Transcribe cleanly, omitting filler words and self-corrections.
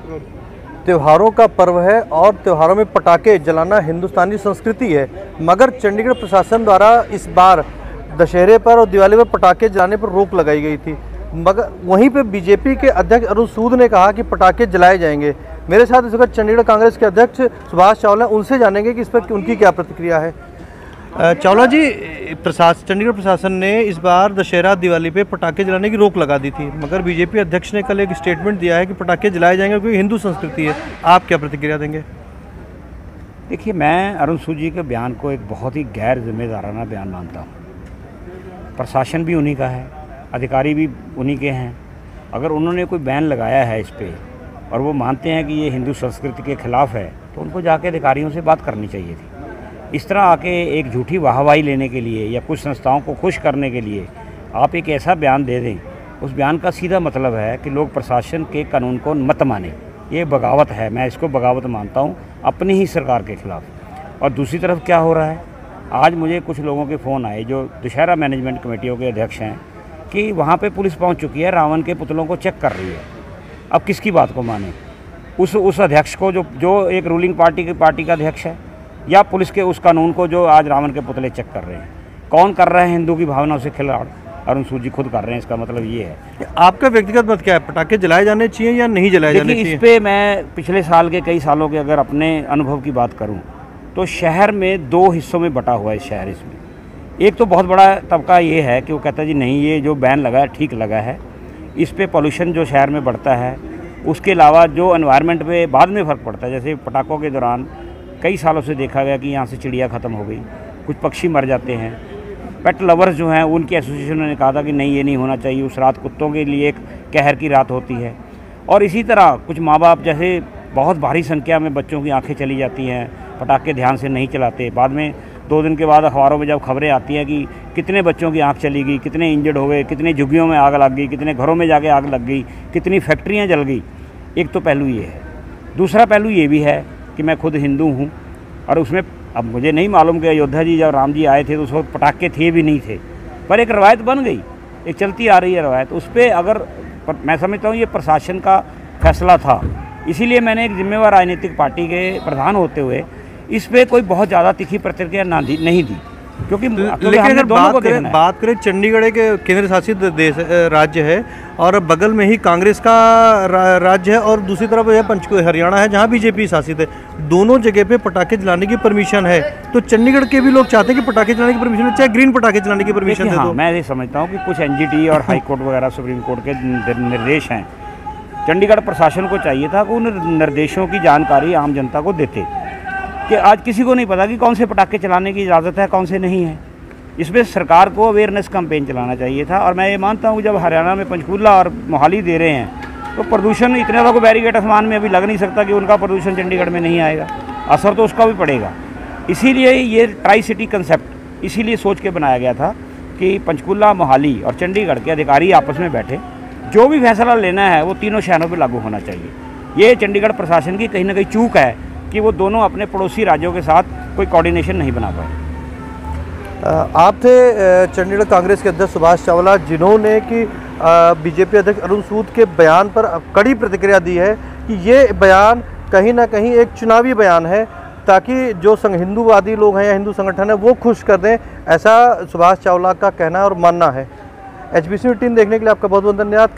त्योहारों का पर्व है और त्योहारों में पटाखे जलाना हिंदुस्तानी संस्कृति है, मगर चंडीगढ़ प्रशासन द्वारा इस बार दशहरे पर और दिवाली पर पटाखे जलाने पर रोक लगाई गई थी। मगर वहीं पे बीजेपी के अध्यक्ष अरुण सूद ने कहा कि पटाखे जलाए जाएंगे। मेरे साथ इस वक्त चंडीगढ़ कांग्रेस के अध्यक्ष सुभाष चावला, उनसे जानेंगे कि इस पर उनकी क्या प्रतिक्रिया है। चावला जी, चंडीगढ़ प्रशासन ने इस बार दशहरा दिवाली पे पटाखे जलाने की रोक लगा दी थी, मगर बीजेपी अध्यक्ष ने कल एक स्टेटमेंट दिया है कि पटाखे जलाए जाएंगे क्योंकि हिंदू संस्कृति है। आप क्या प्रतिक्रिया देंगे? देखिए, मैं अरुण सूद जी के बयान को एक बहुत ही गैर जिम्मेदाराना बयान मानता हूँ। प्रशासन भी उन्हीं का है, अधिकारी भी उन्हीं के हैं। अगर उन्होंने कोई बैन लगाया है इस पर और वो मानते हैं कि ये हिंदू संस्कृति के खिलाफ है, तो उनको जाके अधिकारियों से बात करनी चाहिए थी। इस तरह आके एक झूठी वाहवाही लेने के लिए या कुछ संस्थाओं को खुश करने के लिए आप एक ऐसा बयान दे दें, उस बयान का सीधा मतलब है कि लोग प्रशासन के कानून को मत माने। ये बगावत है, मैं इसको बगावत मानता हूँ अपनी ही सरकार के खिलाफ। और दूसरी तरफ क्या हो रहा है, आज मुझे कुछ लोगों के फ़ोन आए जो दशहरा मैनेजमेंट कमेटियों के अध्यक्ष हैं कि वहाँ पे पुलिस पहुँच चुकी है, रावण के पुतलों को चेक कर रही है। अब किसकी बात को माने? उस अध्यक्ष को जो एक रूलिंग पार्टी का अध्यक्ष है, या पुलिस के उस कानून को जो आज रावण के पुतले चेक कर रहे हैं? कौन कर रहा है हिंदू की भावनाओं से खिलवाड़? अरुण सूद जी खुद कर रहे हैं। इसका मतलब ये है। आपका व्यक्तिगत मत क्या है, पटाखे जलाए जाने चाहिए या नहीं जलाए जाने चाहिए? इस पे मैं पिछले साल के कई सालों के अगर अपने अनुभव की बात करूं तो शहर में दो हिस्सों में बटा हुआ है शहर। इसमें एक तो बहुत बड़ा तबका ये है कि वो कहता है जी नहीं, ये जो बैन लगा है ठीक लगा है, इस पे पॉल्यूशन जो शहर में बढ़ता है, उसके अलावा जो एनवायरनमेंट पे बाद में फ़र्क पड़ता है। जैसे पटाखों के दौरान कई सालों से देखा गया कि यहाँ से चिड़िया ख़त्म हो गई, कुछ पक्षी मर जाते हैं। पेट लवर्स जो हैं उनकी एसोसिएशन ने कहा था कि नहीं, ये नहीं होना चाहिए। उस रात कुत्तों के लिए एक कहर की रात होती है। और इसी तरह कुछ माँ बाप जैसे बहुत भारी संख्या में बच्चों की आंखें चली जाती हैं, पटाखे ध्यान से नहीं चलाते। बाद में 2 दिन के बाद अखबारों में जब खबरें आती हैं कि कितने बच्चों की आँख चली गई, कितने इंजर्ड हो गए, कितने झुग्गियों में आग लग गई, कितने घरों में जाके आग लग गई, कितनी फैक्ट्रियाँ जल गई। एक तो पहलू ये है। दूसरा पहलू ये भी है कि मैं खुद हिंदू हूँ और उसमें अब मुझे नहीं मालूम कि अयोध्या जी जब राम जी आए थे तो उस वक्त पटाखे थे भी नहीं थे, पर एक रवायत बन गई, एक चलती आ रही है रवायत। उस पर अगर मैं समझता हूँ ये प्रशासन का फैसला था, इसीलिए मैंने एक जिम्मेवार राजनीतिक पार्टी के प्रधान होते हुए इस पर कोई बहुत ज़्यादा तीखी प्रतिक्रिया नहीं दी, क्योंकि लेकिन अगर बात करें चंडीगढ़ एक केंद्र शासित राज्य है और बगल में ही कांग्रेस का राज्य है और दूसरी तरफ यह हरियाणा है जहां बीजेपी शासित है। दोनों जगह पे पटाखे जलाने की परमिशन है, तो चंडीगढ़ के भी लोग चाहते हैं कि पटाखे जलाने की परमिशन, चाहे ग्रीन पटाखे जलाने की परमिशन हाँ, मैं ये समझता हूँ कि कुछ एनजीटी और हाई कोर्ट वगैरह सुप्रीम कोर्ट के निर्देश हैं। चंडीगढ़ प्रशासन को चाहिए था कि उन निर्देशों की जानकारी आम जनता को देते कि आज किसी को नहीं पता कि कौन से पटाखे चलाने की इजाज़त है, कौन से नहीं है। इसमें सरकार को अवेयरनेस कैंपेन चलाना चाहिए था। और मैं ये मानता हूँ कि जब हरियाणा में पंचकूला और मोहाली दे रहे हैं तो प्रदूषण इतने ज़्यादा को बैरिकेड आसमान में अभी लग नहीं सकता कि उनका प्रदूषण चंडीगढ़ में नहीं आएगा, असर तो उसका भी पड़ेगा। इसीलिए ये ट्राई सिटी कंसेप्ट इसीलिए सोच के बनाया गया था कि पंचकूला, मोहाली और चंडीगढ़ के अधिकारी आपस में बैठे, जो भी फैसला लेना है वो तीनों शहरों पर लागू होना चाहिए। ये चंडीगढ़ प्रशासन की कहीं ना कहीं चूक है कि वो दोनों अपने पड़ोसी राज्यों के साथ कोई कोऑर्डिनेशन नहीं बना पाए। आप थे चंडीगढ़ कांग्रेस के अध्यक्ष सुभाष चावला, जिन्होंने कि बीजेपी अध्यक्ष अरुण सूद के बयान पर कड़ी प्रतिक्रिया दी है कि ये बयान कहीं ना कहीं एक चुनावी बयान है, ताकि जो हिंदूवादी लोग हैं या हिंदू संगठन है वो खुश कर दें, ऐसा सुभाष चावला का कहना और मानना है। HBC टीम देखने के लिए आपका बहुत बहुत धन्यवाद।